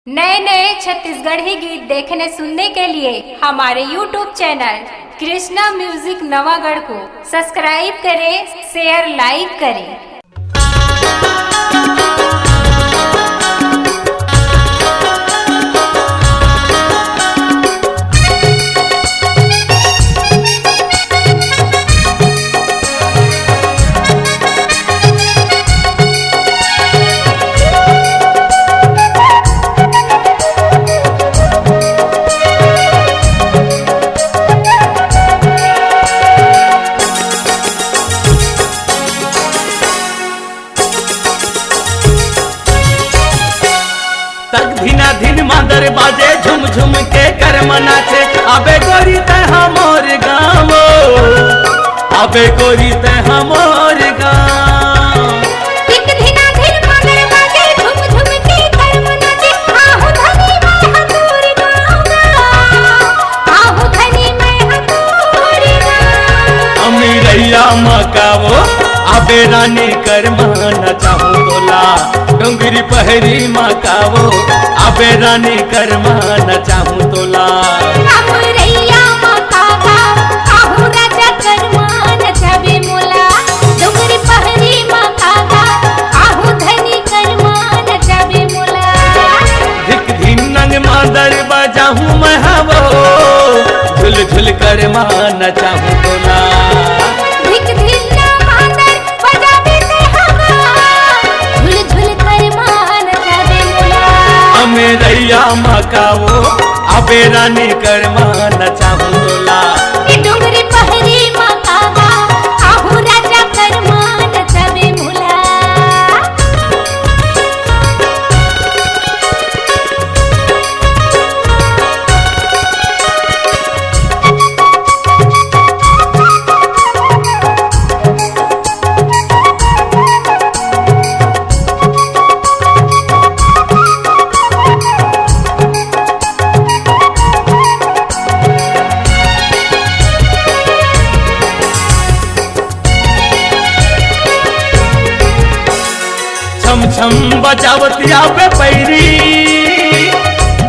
नए नए छत्तीसगढ़ी गीत देखने सुनने के लिए हमारे YouTube channel Krishna music Navagarh को सब्सक्राइब करें, शेयर लाइक करें। धीना धीन मादर बाजे झुम झुम के कर मनाचे अबे गोरी ते हमोर गाँव, अबे गोरी ते हमोर गाँव। एक धीना धीन मादर बाजे झुम झुम के कर मनाचे आहू धनी मैं हतूर गाँव, आहू धनी मैं हतूर गाँव। अमीरैया मकावो अबे रानी कर माना चाहूँ तोला डोंगरी पहरी मकावो अबे रानी कर माना चाहूँ तोला। अमरैया मकावा आहू राजा कर माना चाबे मोला डोंगरी पहरी मकावा आहू धनी कर माना चाबे मोला। धिक धीन नंग मादर बजाहूँ मैं हवो झुल झुल कर माना चाहूँ तोला। धिक धीन मादर बजाबे ते हवा झुल झुल कर माना चाबे मोला। अमेरैया मकावो अबे रानी कर माना चाहूँ तोला। डोंगरी पहरी मकावा आहू राजा कर माना चाबे मोला। छम छम बजावतिया पे पैरी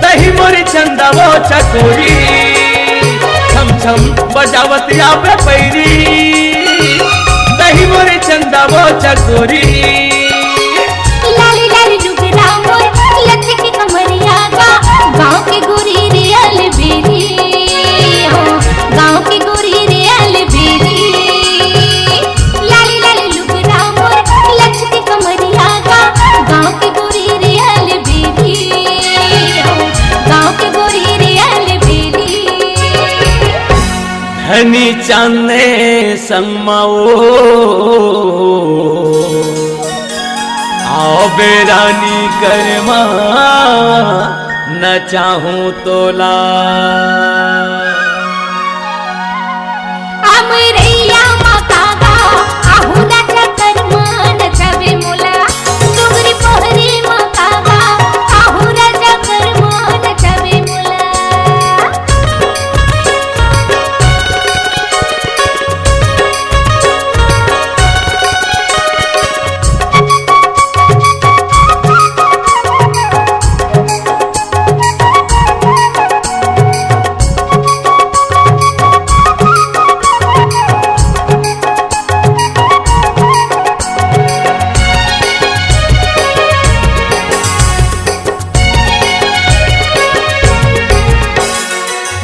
दही मोरी चंदावो चकोरी। छम छम बजावतिया पे पैरी दही मोरी चंदावो चकोरी। लाली लाली डुगरा मोर लचकी कमरिया गा गाँव की गोरी रियल बेरी हो, गाँव की गोरी रियल बेरी। लाली लाली डुगरा मोर लचकी कमरिया गा गाँव की गोरी रियल बेरी हो, गाँव की गोरी रियल बेरी। धनी चांदने संगमाओ आओ बेरानी करमा न चाहूँ तोला। अमरैया मकावा आहू राजा कर माना चाबे मोला डोंगरी पहरी मकावा आहू राजा कर माना चाबे मोला।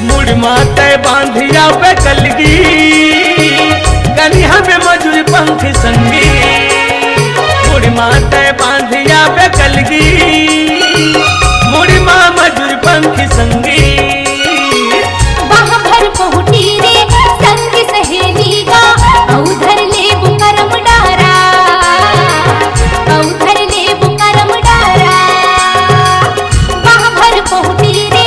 मुड़ माते बांधिया पे कलगी कलिया में मजूर पंख संगी। मुड़ माते बांधिया पे कलगी मुड़ माँ मजूर पंख संगी। बाह भर पहुटी रे संग सहेली गा औधर ले बुकरम डारा, औधर ले बुकरम डारा। बाह भर पहुटी रे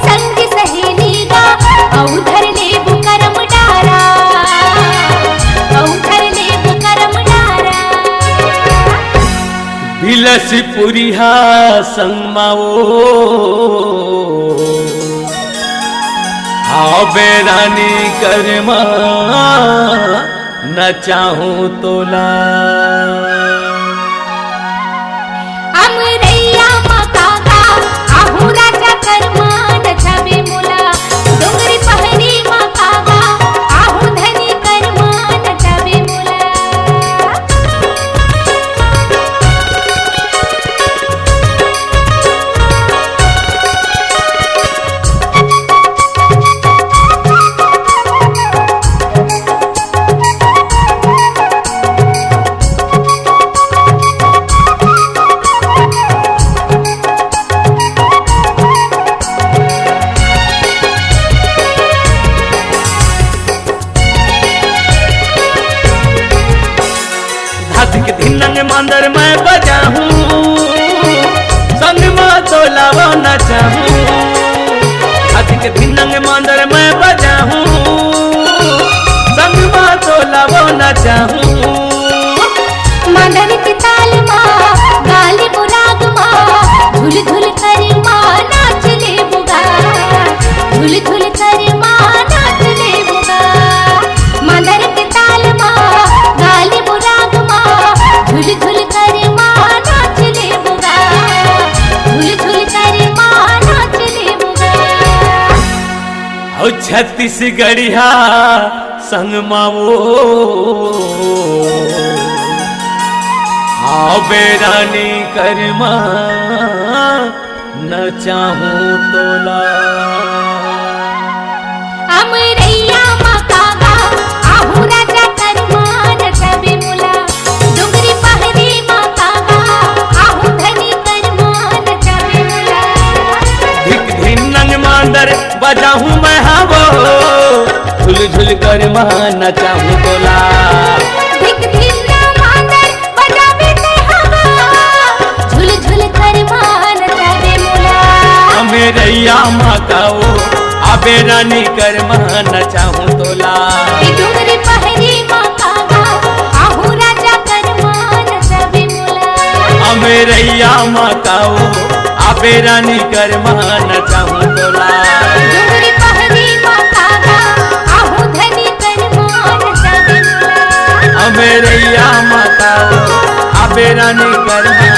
संग सहेली गा औधर ले बुकरम डारा, औधर ले बुकरम डारा। बिलस पुरिहा संगमाओ आओ बेरानी करमा न चाहूँ तोला। अमरैया मकावा आहू छत्तीसगढ़िया संग मावो आबे रानी करमा न चाहूं तोला अमरैया मकागा आहू राजा करमान सबे मुला डुंगरी पहरी मकागा आहू धनी करमान सबे मुला धिक धिन मांदर बजाहूं मैं हावो झुल झुल कर न चाहूं तोला धिक धिन मांदर बजावे ते हवा झुल झुल करमान सबे मुला अमेरैया मकाओ आबे रानी करमा न चाहूं तोला डुंगरी पहरी मकागा आहू राजा करमान सबे मुला अमेरैया मकाओ आबे रानी करमा न चाहूं तोला डुंगरी पहरी मकागा आहू धनी करमान सबे मुला अमेरैया मकाओ आबे रानी करमा